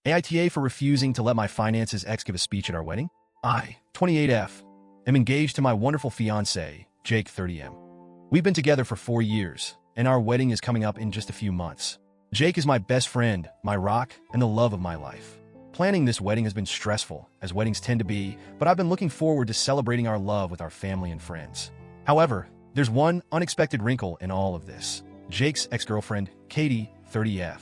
AITA for refusing to let my finances ex give a speech at our wedding? I, 28F, am engaged to my wonderful fiancé, Jake, 30M. We've been together for 4 years, and our wedding is coming up in just a few months. Jake is my best friend, my rock, and the love of my life. Planning this wedding has been stressful, as weddings tend to be, but I've been looking forward to celebrating our love with our family and friends. However, there's one unexpected wrinkle in all of this. Jake's ex-girlfriend, Katie, 30F.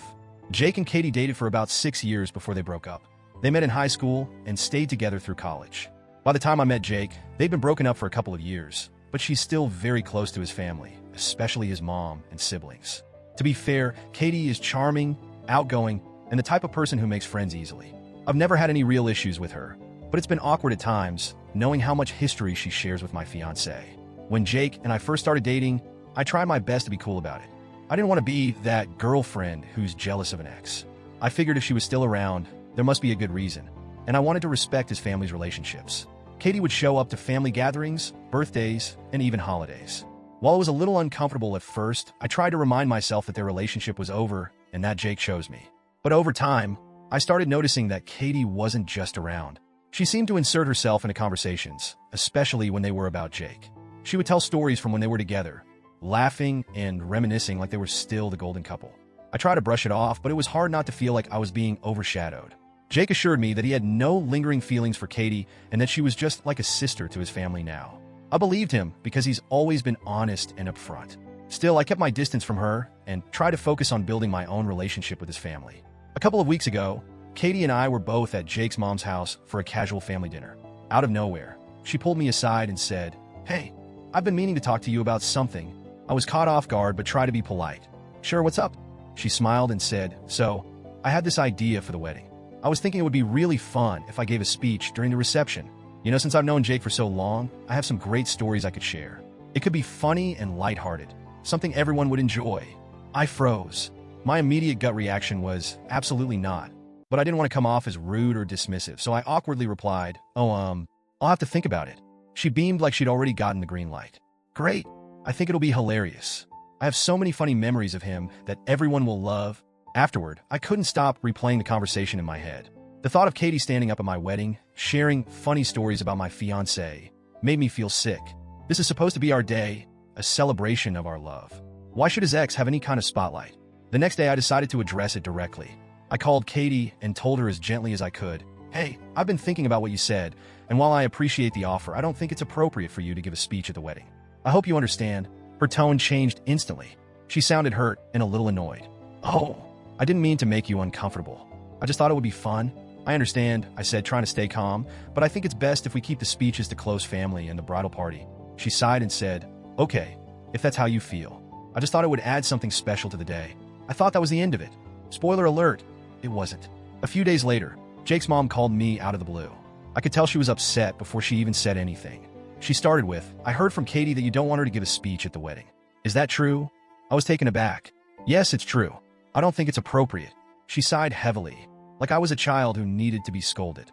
Jake and Katie dated for about 6 years before they broke up. They met in high school and stayed together through college. By the time I met Jake, they'd been broken up for a couple of years, but she's still very close to his family, especially his mom and siblings. To be fair, Katie is charming, outgoing, and the type of person who makes friends easily. I've never had any real issues with her, but it's been awkward at times, knowing how much history she shares with my fiancé. When Jake and I first started dating, I tried my best to be cool about it. I didn't want to be that girlfriend who's jealous of an ex. I figured if she was still around, there must be a good reason, and I wanted to respect his family's relationships. Katie would show up to family gatherings, birthdays, and even holidays. While it was a little uncomfortable at first, I tried to remind myself that their relationship was over and that Jake chose me. But over time, I started noticing that Katie wasn't just around. She seemed to insert herself into conversations, especially when they were about Jake. She would tell stories from when they were together, laughing and reminiscing like they were still the golden couple. I tried to brush it off, but it was hard not to feel like I was being overshadowed. Jake assured me that he had no lingering feelings for Katie and that she was just like a sister to his family now. I believed him because he's always been honest and upfront. Still, I kept my distance from her and tried to focus on building my own relationship with his family. A couple of weeks ago, Katie and I were both at Jake's mom's house for a casual family dinner. Out of nowhere, she pulled me aside and said, "Hey, I've been meaning to talk to you about something." I was caught off guard but tried to be polite. "Sure, what's up?" She smiled and said, "So, I had this idea for the wedding. I was thinking it would be really fun if I gave a speech during the reception. Since I've known Jake for so long, I have some great stories I could share. It could be funny and lighthearted, something everyone would enjoy." I froze. My immediate gut reaction was, absolutely not. But I didn't want to come off as rude or dismissive, so I awkwardly replied, I'll have to think about it." She beamed like she'd already gotten the green light. "Great. I think it'll be hilarious. I have so many funny memories of him that everyone will love." Afterward, I couldn't stop replaying the conversation in my head. The thought of Katie standing up at my wedding, sharing funny stories about my fiancé, made me feel sick. This is supposed to be our day, a celebration of our love. Why should his ex have any kind of spotlight? The next day, I decided to address it directly. I called Katie and told her as gently as I could, "Hey, I've been thinking about what you said, and while I appreciate the offer, I don't think it's appropriate for you to give a speech at the wedding. I hope you understand." Her tone changed instantly. She sounded hurt and a little annoyed. "Oh, I didn't mean to make you uncomfortable. I just thought it would be fun." "I understand," I said, trying to stay calm, "but I think it's best if we keep the speeches to close family and the bridal party." She sighed and said, "Okay, if that's how you feel. I just thought it would add something special to the day." I thought that was the end of it. Spoiler alert, it wasn't. A few days later, Jake's mom called me out of the blue. I could tell she was upset before she even said anything. She started with, "I heard from Katie that you don't want her to give a speech at the wedding. Is that true?" I was taken aback. "Yes, it's true. I don't think it's appropriate." She sighed heavily, like I was a child who needed to be scolded.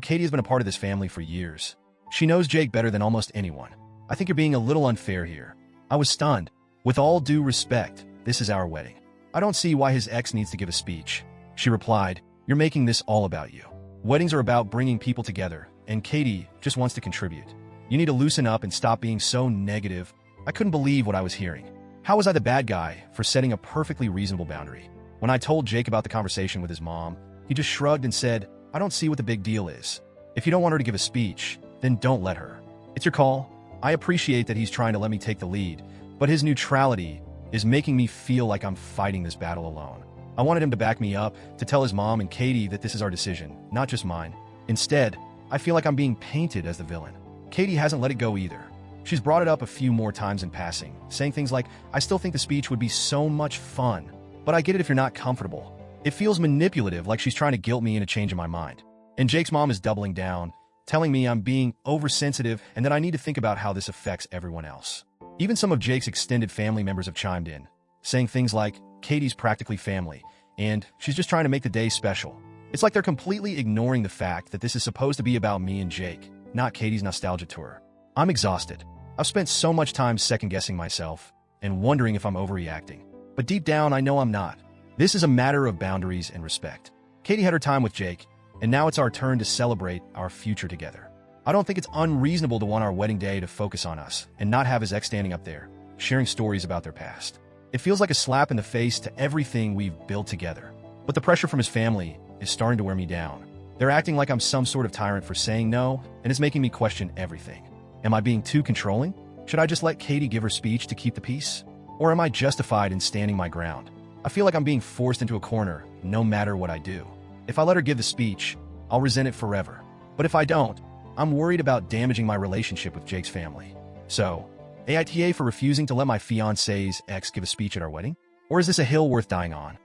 Katie has been a part of this family for years. She knows Jake better than almost anyone. "I think you're being a little unfair here." I was stunned. "With all due respect, this is our wedding. I don't see why his ex needs to give a speech." She replied, "You're making this all about you. Weddings are about bringing people together, and Katie just wants to contribute. You need to loosen up and stop being so negative." I couldn't believe what I was hearing. How was I the bad guy for setting a perfectly reasonable boundary? When I told Jake about the conversation with his mom, he just shrugged and said, "I don't see what the big deal is. If you don't want her to give a speech, then don't let her. It's your call." I appreciate that he's trying to let me take the lead, but his neutrality is making me feel like I'm fighting this battle alone. I wanted him to back me up, to tell his mom and Katie that this is our decision, not just mine. Instead, I feel like I'm being painted as the villain. Katie hasn't let it go either. She's brought it up a few more times in passing, saying things like, "I still think the speech would be so much fun, but I get it if you're not comfortable." It feels manipulative, like she's trying to guilt me into changing my mind. And Jake's mom is doubling down, telling me I'm being oversensitive and that I need to think about how this affects everyone else. Even some of Jake's extended family members have chimed in, saying things like, "Katie's practically family, and she's just trying to make the day special." It's like they're completely ignoring the fact that this is supposed to be about me and Jake, not Katie's nostalgia tour. I'm exhausted. I've spent so much time second-guessing myself and wondering if I'm overreacting. But deep down, I know I'm not. This is a matter of boundaries and respect. Katie had her time with Jake, and now it's our turn to celebrate our future together. I don't think it's unreasonable to want our wedding day to focus on us and not have his ex standing up there, sharing stories about their past. It feels like a slap in the face to everything we've built together. But the pressure from his family is starting to wear me down. They're acting like I'm some sort of tyrant for saying no, and it's making me question everything. Am I being too controlling? Should I just let Katie give her speech to keep the peace? Or am I justified in standing my ground? I feel like I'm being forced into a corner, no matter what I do. If I let her give the speech, I'll resent it forever. But if I don't, I'm worried about damaging my relationship with Jake's family. So, AITA for refusing to let my fiancé's ex give a speech at our wedding? Or is this a hill worth dying on?